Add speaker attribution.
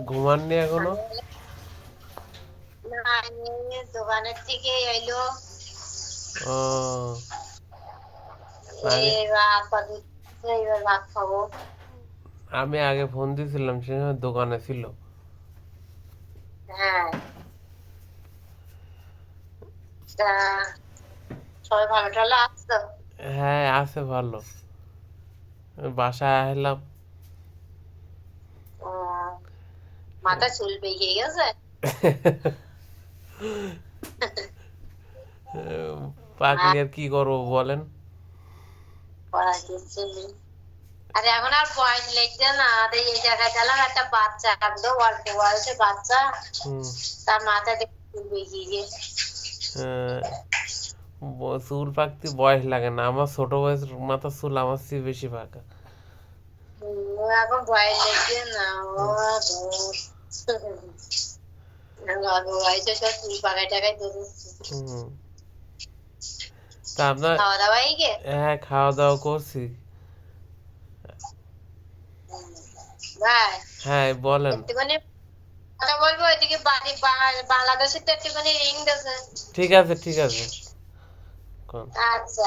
Speaker 1: ঘুমাননি এখনো?
Speaker 2: না, দোকানের থেকে এলো।
Speaker 1: ও আগে
Speaker 2: এবার ভাত খাবো।
Speaker 1: আমি আগে ফোন দিয়েছিলাম, সে সময় দোকানে ছিল।
Speaker 2: হ্যাঁ, তা সবাই ভালো টালো আসতো?
Speaker 1: হ্যাঁ, আছে ভালো। বাসায় আসলাম।
Speaker 2: ও, মাথা চুল পেকে গেছে।
Speaker 1: পাকলি
Speaker 2: আর
Speaker 1: আর কি করবো বলেন?
Speaker 2: করার কিছু নেই। আরে এখন আর বয়স লেগছে না, এই জায়গায় গেলাম একটা বাচ্চা, একদম অল্প বয়সে বাচ্চা,
Speaker 1: হুম।
Speaker 2: তার মাথা থেকে চুল পেকে গেছে।
Speaker 1: আহ, চুল পাকতে বয়স লাগে না, আমার ছোট বয়সের মাথার চুল আমার চেয়ে বেশি পাকা।
Speaker 2: ও এখন বয়স লেগছে না, ও
Speaker 1: হুম।
Speaker 2: অল্প বয়সে সব চুল পাকায় টাকায় ধরেছে।
Speaker 1: হুম। তা আপনার?
Speaker 2: খাওয়া দাওয়া হয়ে গে?
Speaker 1: হ্যাঁ, খাওয়া দাওয়া করছি।
Speaker 2: ভাই,
Speaker 1: হ্যাঁ, বলেন।
Speaker 2: একটুখানি কথা বলবো, এদিকে বাংলাদেশের তো একটুখানি রিং দিয়েছে।
Speaker 1: ঠিক আছে, ঠিক আছে। কোন?
Speaker 2: আচ্ছা।